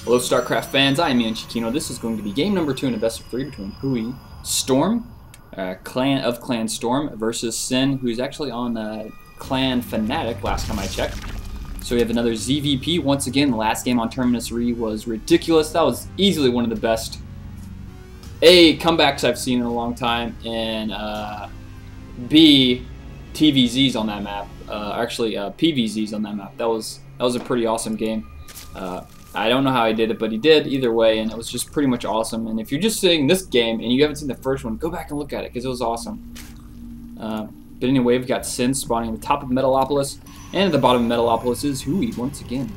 Hello Starcraft fans, I am Ian Chiquino. This is going to be game number 2 in a best of 3 between HuiStorm, Clan of Clan Storm, versus Sin, who's actually on Clan Fanatic last time I checked. So we have another ZvP. Once again, the last game on Terminus Re was ridiculous. That was easily one of the best comebacks I've seen in a long time, and B, TVZs on that map. PVZs on that map. That was a pretty awesome game. I don't know how he did it, but he did either way, and it was just pretty much awesome. And if you're just seeing this game and you haven't seen the first one, go back and look at it because it was awesome. But anyway, we've got Sin spawning at the top of Metalopolis, and at the bottom of Metalopolis is Hui once again.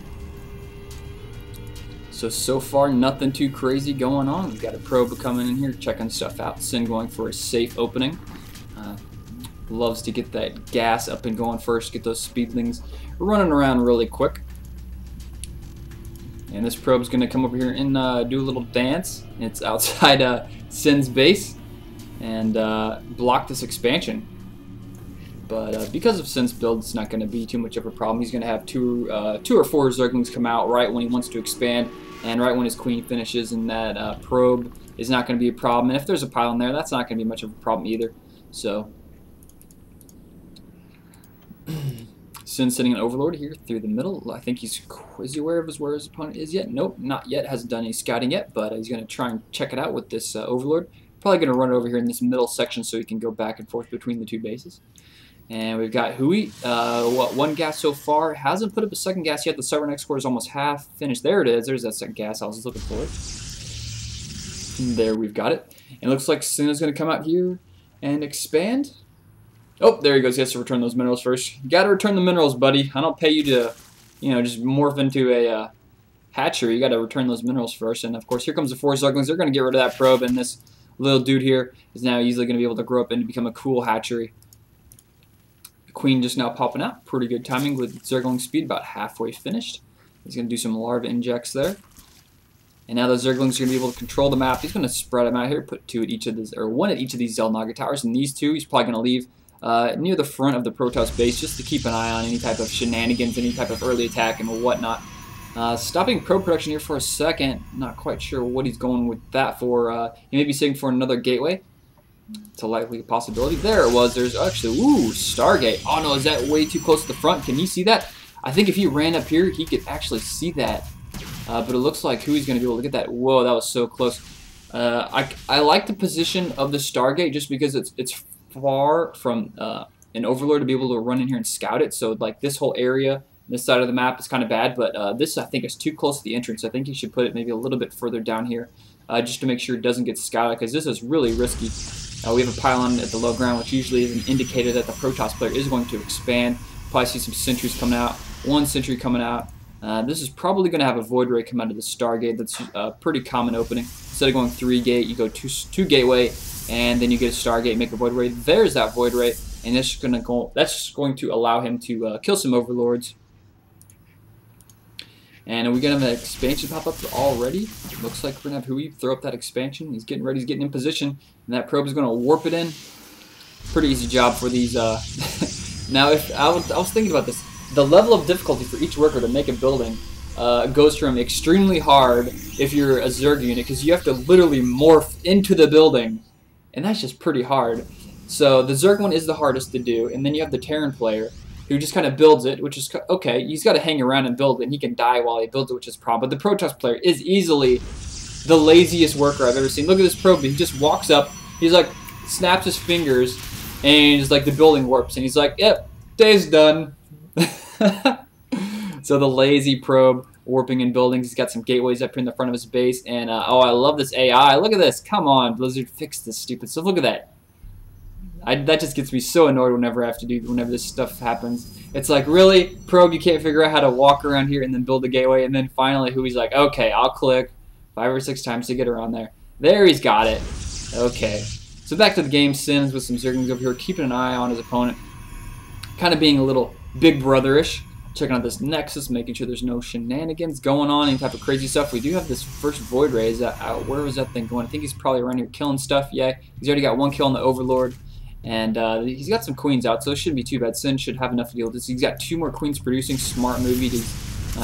So far, nothing too crazy going on. We've got a probe coming in here, checking stuff out. Sin going for a safe opening. Loves to get that gas up and going first, get those speedlings running around really quick. And this probe's going to come over here and do a little dance. It's outside Sin's base and block this expansion. But because of Sin's build, it's not going to be too much of a problem. He's going to have two or four Zerglings come out right when he wants to expand and right when his queen finishes, and that probe is not going to be a problem. And if there's a pylon there, that's not going to be much of a problem either. So Sin's sitting an Overlord here through the middle. I think is he aware of where his opponent is yet? Nope, not yet. Hasn't done any scouting yet, but he's going to try and check it out with this Overlord. Probably going to run over here in this middle section so he can go back and forth between the two bases. And we've got Hui. One gas so far. Hasn't put up a second gas yet. The cybernetic score is almost half finished. There it is. There's that second gas. I was just looking for it. And there we've got it. And it looks like Sin is going to come out here and expand. Oh, there he goes. He has to return those minerals first. You got to return the minerals, buddy. I don't pay you to, just morph into a hatchery. You got to return those minerals first. And of course, here comes the 4 Zerglings. They're going to get rid of that probe, and this little dude here is now easily going to be able to grow up and become a cool hatchery. The queen just now popping out. Pretty good timing with Zergling speed, about halfway finished. He's going to do some larva injects there. And now the Zerglings are going to be able to control the map. He's going to spread them out here, put one at each of these Zelnaga towers, and these two he's probably going to leave near the front of the Protoss base just to keep an eye on any type of shenanigans, any type of early attack and whatnot. Stopping probe production here for a second. Not quite sure what he's going with that for. He may be saving for another gateway. It's a likely possibility. There it was. There's actually, Stargate. Oh no, is that way too close to the front? Can he see that? I think if he ran up here, he could actually see that. But it looks like Hui's going to be able to get that. Whoa, that was so close. I like the position of the Stargate just because it's far from an Overlord to be able to run in here and scout it. So like this whole area, this side of the map is kind of bad, but this I think is too close to the entrance. I think you should put it maybe a little bit further down here just to make sure it doesn't get scouted, because this is really risky. We have a pylon at the low ground, which usually is an indicator that the Protoss player is going to expand. Probably see some sentries coming out, one sentry coming out. This is probably going to have a void ray come out of the Stargate. That's a pretty common opening. Instead of going 3 gate, you go 2 gateway, and then you get a Stargate, make a void ray. There's that void ray, and that's going to allow him to kill some Overlords. And are we going to have an expansion pop up already? Looks like we're going to have Hui throw up that expansion. He's getting ready. He's getting in position, and that probe is going to warp it in. Pretty easy job for these. Now, if I was thinking about this, the level of difficulty for each worker to make a building goes from extremely hard if you're a Zerg unit, because you have to literally morph into the building. And that's just pretty hard. So the Zerg one is the hardest to do, and then you have the Terran player who just kind of builds it, which is okay. He's got to hang around and build it, and he can die while he builds it, which is a problem. But the Protoss player is easily the laziest worker I've ever seen. Look at this probe. He just walks up, he's like, snaps his fingers, and he's like, the building warps, and he's like, yep, day's done. So the lazy probe warping in buildings. He's got some gateways up here in the front of his base, and oh, I love this AI. Look at this. Come on, Blizzard, fix this stupid stuff. Look at that. That just gets me so annoyed whenever this stuff happens. It's like, really, probe, you can't figure out how to walk around here and then build a gateway, and then finally Hui's like, okay, I'll click 5 or 6 times to get around there. There, he's got it. Okay. So back to the game. Sin's with some Zerglings over here, keeping an eye on his opponent. Kind of being a little big brother-ish. Checking out this Nexus, making sure there's no shenanigans going on, any type of crazy stuff. We do have this first Void Ray. Is that out? Where was that thing going? I think he's probably around here killing stuff. Yeah, he's already got 1 kill on the Overlord. And he's got some queens out, so it shouldn't be too bad. Sin should have enough to deal with this. He's got 2 more queens producing. Smart move. He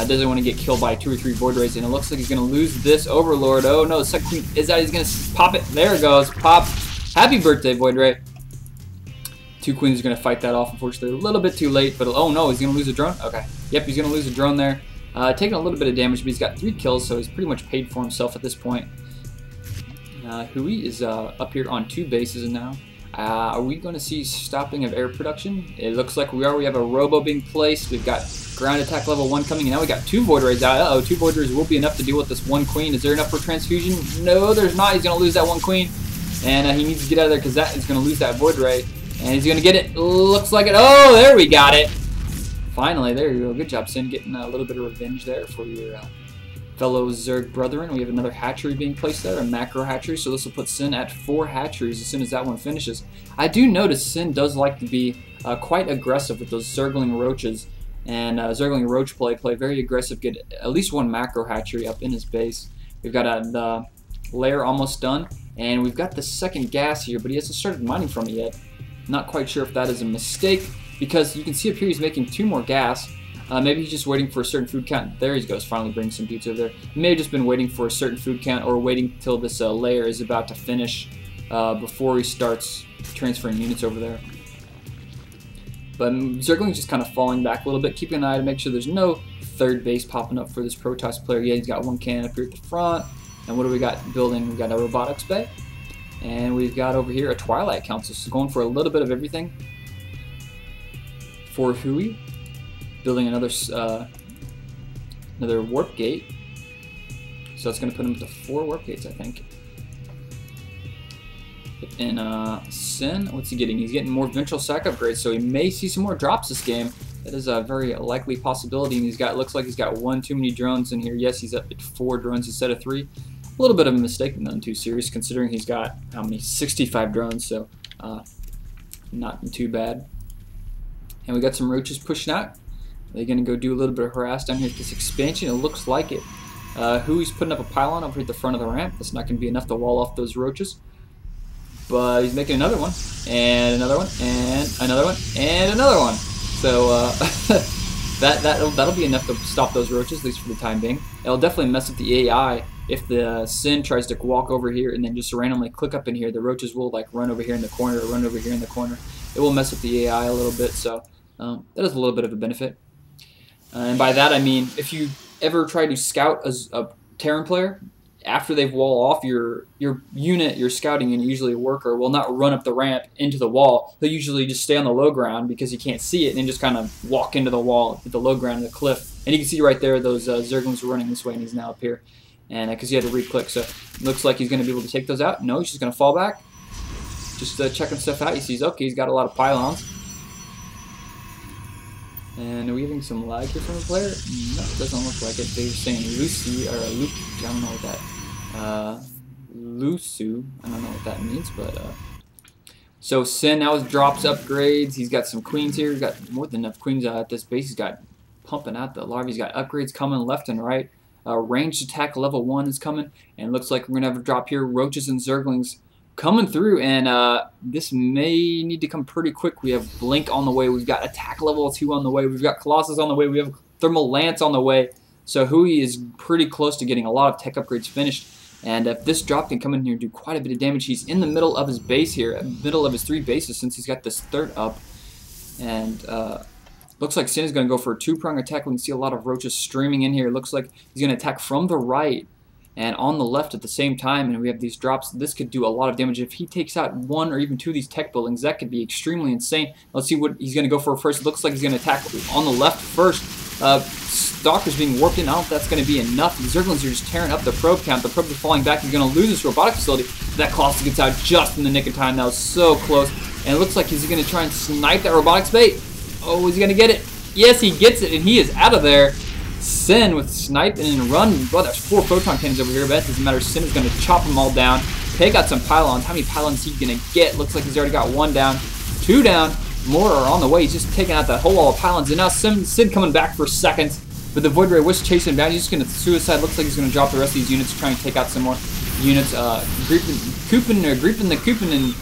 Doesn't want to get killed by 2 or 3 Void Rays, and it looks like he's going to lose this Overlord. Oh no, the second queen is out. He's going to pop it. There it goes. Pop. Happy birthday, Void Ray. 2 queens are going to fight that off, unfortunately. A little bit too late, but oh no, he's going to lose a drone? Okay. Yep, he's going to lose a drone there. Taking a little bit of damage, but he's got 3 kills, so he's pretty much paid for himself at this point. Hui is up here on 2 bases now. Are we going to see stopping of air production? It looks like we are. We have a robo being placed. We've got ground attack level 1 coming, and now we got 2 Void Rays out. Uh-oh, 2 Void Rays will be enough to deal with this 1 queen. Is there enough for transfusion? No, there's not. He's going to lose that 1 queen, and he needs to get out of there because that is going to lose that Void Ray, and he's going to get it. Looks like it. Oh, there we got it. Finally, there you go. Good job, Sin, getting a little bit of revenge there for your fellow Zerg brethren. We have another hatchery being placed there, a macro hatchery, so this will put Sin at 4 hatcheries as soon as that one finishes. I do notice Sin does like to be quite aggressive with those Zergling roaches, and Zergling roach play very aggressive, get at least 1 macro hatchery up in his base. We've got the lair almost done, and we've got the second gas here, but he hasn't started mining from it yet. Not quite sure if that is a mistake, because you can see up here he's making 2 more gas. Maybe he's just waiting for a certain food count. There he goes, finally bringing some dudes over there. He may have just been waiting for a certain food count, or waiting till this layer is about to finish before he starts transferring units over there. But Zergling's just kind of falling back a little bit, keeping an eye to make sure there's no 3rd base popping up for this Protoss player. Yeah, he's got 1 cannon up here at the front. And what do we got building? We've got a robotics bay. And we've got over here a Twilight Council. So going for a little bit of everything for Hui. Building another warp gate, so that's going to put him to 4 warp gates, I think. And Sin, what's he getting? He's getting more ventral sack upgrades, so he may see some more drops this game. That is a very likely possibility. And he's got, looks like he's got 1 too many drones in here. Yes, he's up at 4 drones instead of 3. A little bit of a mistake, but nothing too serious considering he's got how many 65 drones, so not too bad. And we got some roaches pushing out. They're going to go do a little bit of harass down here at this expansion. It looks like it. Hui's putting up a pylon over at the front of the ramp. That's not going to be enough to wall off those roaches. But he's making another one, and another one, and another one, and another one. So that'll be enough to stop those roaches, at least for the time being. It'll definitely mess up the AI if the Sin tries to walk over here and then just randomly click up in here. The roaches will like run over here in the corner or run over here in the corner. It will mess up the AI a little bit, so that is a little bit of a benefit. And by that I mean, if you ever try to scout a Terran player, after they've wall off, your unit, your scouting unit, usually a worker, will not run up the ramp into the wall. They'll usually just stay on the low ground because you can't see it, and then just kind of walk into the wall at the low ground of the cliff. And you can see right there those Zerglings are running this way, and he's now up here. And because he had to re-click, so it looks like he's going to be able to take those out. No, he's just going to fall back. Just checking stuff out. He sees, okay, he's got a lot of pylons. And are we having some lag here from the player? No, it doesn't look like it. They're saying Lucy, or Luke, I don't know what that, Lusu, I don't know what that means, but, so Sin now drops upgrades. He's got some queens here. He's got more than enough queens at this base. He's got pumping out the larvae. He's got upgrades coming left and right. Ranged attack level 1 is coming, and it looks like we're going to have a drop here. Roaches and Zerglings coming through, and this may need to come pretty quick. We have Blink on the way. We've got attack level 2 on the way. We've got Colossus on the way. We have Thermal Lance on the way. So Hui is pretty close to getting a lot of tech upgrades finished. And if this drop can come in here and do quite a bit of damage, he's in the middle of his base here, middle of his 3 bases, since he's got this 3rd up. And looks like Sin is going to go for a 2-prong attack. We can see a lot of roaches streaming in here. It looks like he's going to attack from the right and on the left at the same time, and we have these drops. This could do a lot of damage. If he takes out 1 or even 2 of these tech buildings, that could be extremely insane. Let's see what he's going to go for first. It looks like he's going to attack on the left first. Stalker's being warped in. I don't know if that's going to be enough. The Zerglings are just tearing up the probe count. The probes are falling back. He's going to lose this robotic facility. That Colossus gets out just in the nick of time. That was so close. And it looks like he's going to try and snipe that robotics bait. Oh, is he going to get it? Yes, he gets it, and he is out of there. Sin with snipe and run. Well, there's 4 photon cannons over here, but that doesn't matter. Sin is going to chop them all down. Take out some pylons. How many pylons is he going to get? Looks like he's already got 1 down, 2 down. More are on the way. He's just taking out that whole wall of pylons. And now Sin coming back for seconds. But the Void Ray was chasing him down. He's just going to suicide. Looks like he's going to drop the rest of these units to try and take out some more units. Creeping the Coopin and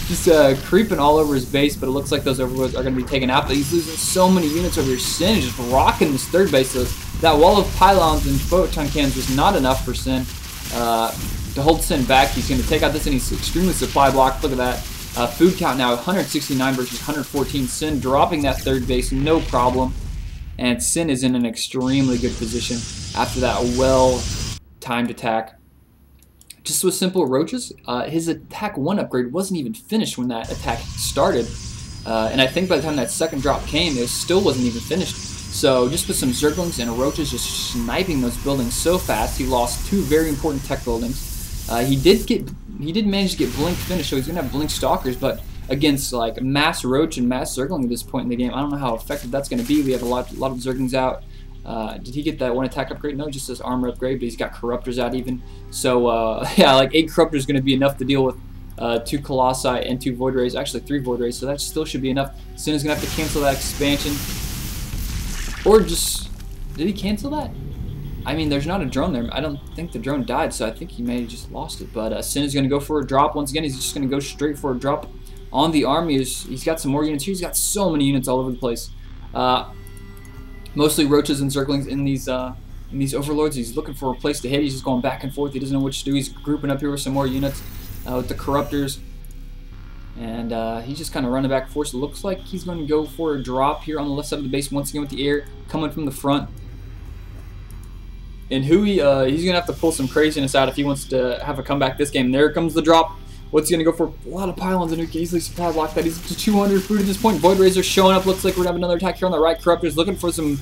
just creeping all over his base, but it looks like those overlords are going to be taken out. But he's losing so many units over here. Sin is just rocking this third base. So that wall of pylons and photon cannons was not enough for Sin to hold Sin back. He's going to take out this, and he's extremely supply blocked. Look at that. Food count now 169 versus 114. Sin dropping that third base, no problem. And Sin is in an extremely good position after that well-timed attack. Just with simple roaches, his attack 1 upgrade wasn't even finished when that attack started. And I think by the time that second drop came, it still wasn't even finished. So just with some Zerglings and roaches just sniping those buildings so fast, he lost 2 very important tech buildings. He did manage to get Blink finished, so he's gonna have Blink Stalkers, but against like mass roach and mass Zergling at this point in the game, I don't know how effective that's gonna be. We have a lot of Zerglings out. Did he get that 1 attack upgrade? No, just this armor upgrade, but he's got Corruptors out even. So yeah, like 8 Corruptors is gonna be enough to deal with 2 Colossi and 2 Void Rays, actually 3 Void Rays, so that still should be enough. Sin is gonna have to cancel that expansion. Or just, did he cancel that? I mean, there's not a drone there. I don't think the drone died, so I think he may have just lost it. But Sin is going to go for a drop. Once again, he's just going to go straight for a drop on the army. He's got some more units here. He's got so many units all over the place. Mostly roaches and Zerglings in these overlords. He's looking for a place to hit. He's just going back and forth. He doesn't know what to do. He's grouping up here with some more units with the Corruptors. And he's just kind of running back and forth. It looks like he's going to go for a drop here on the left side of the base once again with the air coming from the front. And Hui, he's going to have to pull some craziness out if he wants to have a comeback this game. And there comes the drop. What's he going to go for? A lot of pylons, and he can easily supply block that. He's up to 200 food at this point. Void Rays are showing up. Looks like we're going to have another attack here on the right. Corruptors looking for some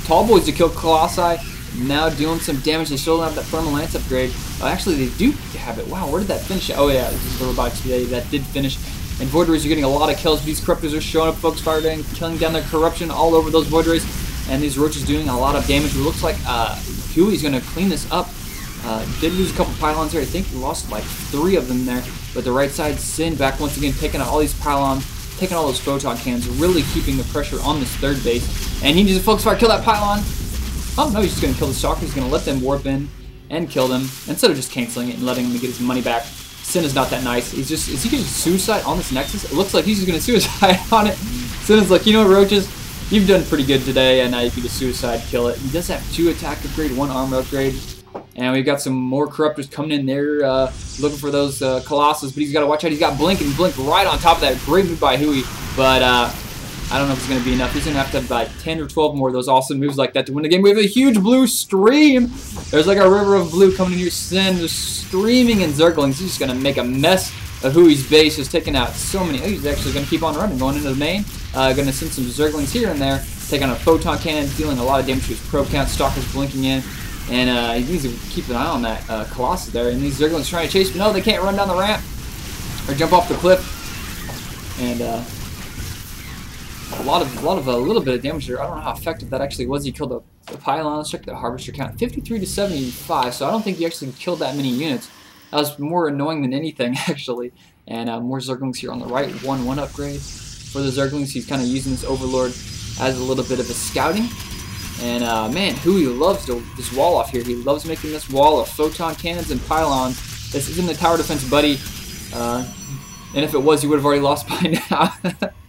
tall boys to kill Colossi. Now doing some damage. They still don't have that Thermal Lance upgrade. Actually, they do have it. Wow, where did that finish? Oh yeah, this is the robotics today. That did finish. And Void Rays are getting a lot of kills. These Corruptors are showing up. Folks firing, killing down their corruption all over those Void Rays. And these roaches doing a lot of damage. It looks like Huey's going to clean this up. Did lose a couple pylons here. I think he lost like 3 of them there. But the right side, Sin back once again, taking out all these pylons, taking all those photon cannons, really keeping the pressure on this third base. And he just focus fire, kill that pylon. Oh no, he's just going to kill the Stalker. He's going to let them warp in and kill them instead of just canceling it and letting him get his money back. Sin is not that nice. Is he going to suicide on this Nexus? It looks like he's just going to suicide on it. Sin is like, you know what, roaches? You've done pretty good today, and now you can just suicide kill it. He does have 2 attack upgrade, 1 armor upgrade. And we've got some more Corruptors coming in there looking for those Colossus, but he's got to watch out. He's got Blink, and Blink right on top of that. Great move by Hui, but I don't know if it's going to be enough. He's going to have about 10 or 12 more of those awesome moves like that to win the game. We have a huge blue stream. There's like a river of blue coming in here. Sin just streaming in Zerglings. He's just going to make a mess of Hui's base. Just taking out so many. Oh, he's actually going to keep on running, going into the main. Going to send some Zerglings here and there. Taking on a Photon Cannon, dealing a lot of damage to his probe count. Stalker's blinking in. And he needs to keep an eye on that Colossus there. And these Zerglings trying to chase, but no, they can't run down the ramp or jump off the cliff. And a little bit of damage there. I don't know how effective that actually was. He killed the pylon. Let's check the harvester count. 53 to 75. So I don't think he actually killed that many units. That was more annoying than anything actually. And more Zerglings here on the right. 1 upgrade for the Zerglings. He's kind of using this Overlord as a little bit of a scouting. And man, Hui loves this wall off here. He loves making this wall of photon cannons and pylons. This isn't the tower defense, buddy. And if it was, you would have already lost by now.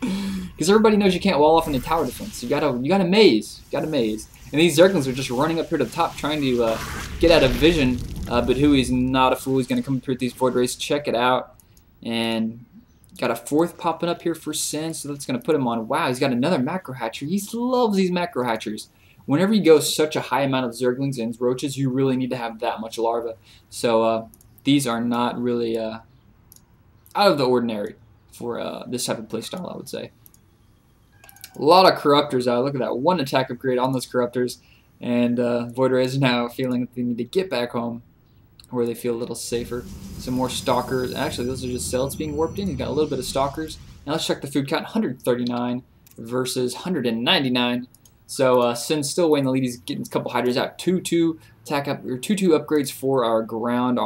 Because everybody knows you can't wall off in the tower defense. You got a maze. You got a maze. And these Zerglings are just running up here to the top, trying to get out of vision. But Hui's not a fool. He's going to come through with these Void Rays. Check it out. And got a 4th popping up here for Sin, so that's going to put him on. Wow, he's got another macro hatcher. He loves these macro hatchers. Whenever you go such a high amount of Zerglings and roaches, you really need to have that much larva. So these are not really out of the ordinary for this type of playstyle, I would say. A lot of Corruptors out. Look at that. 1 attack upgrade on those Corruptors. And Void Rays now feeling that they need to get back home where they feel a little safer. Some more Stalkers. Actually, those are just cells being warped in. He's got a little bit of Stalkers. Now let's check the food count. 139 versus 199. So Sin's still way in the lead. He's getting a couple hydras out. 2-2 attack up or 2-2 upgrades for our ground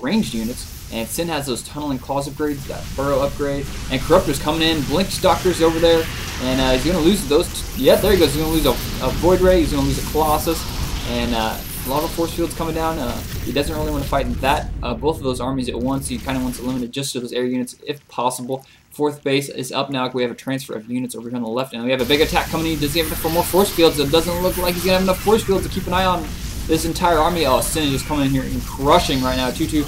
ranged units. And Sin has those tunneling claws upgrades, that burrow upgrade, and Corruptors coming in. Blink Stalkers over there, and he's gonna lose those. Yeah, there he goes. He's gonna lose a Void Ray. He's gonna lose a Colossus, And a lot of force fields coming down. He doesn't really want to fight that both of those armies at once. He kind of wants to limit it just to those air units if possible. Fourth base is up now. We have a transfer of units over here on the left, and we have a big attack coming in. Does he have enough for more force fields? It doesn't look like he's gonna have enough force fields to keep an eye on this entire army. Oh, Sin is just coming in here and crushing right now. 2-2.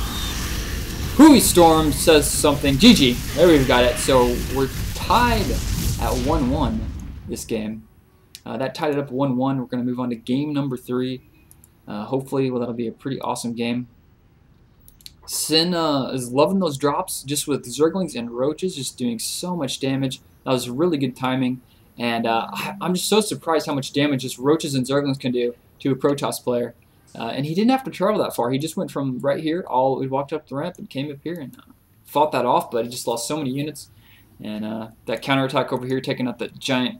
HuiStorm says something. GG. There we've got it. So we're tied at 1-1 this game. That tied it up 1-1. We're going to move on to game number 3. Hopefully, well, that'll be a pretty awesome game. Sin is loving those drops, just with Zerglings and Roaches, just doing so much damage. That was really good timing. And I'm just so surprised how much damage just Roaches and Zerglings can do to a Protoss player. And he didn't have to travel that far. He just went from right here, he walked up the ramp and came up here and fought that off, but he just lost so many units. And that counterattack over here, taking out that giant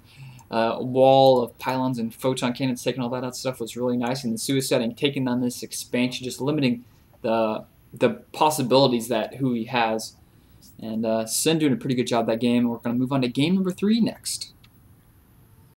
wall of pylons and photon cannons, taking all that stuff was really nice. And the suiciding, taking on this expansion, just limiting the possibilities that Hui has. And Sin doing a pretty good job that game. We're going to move on to game number 3 next.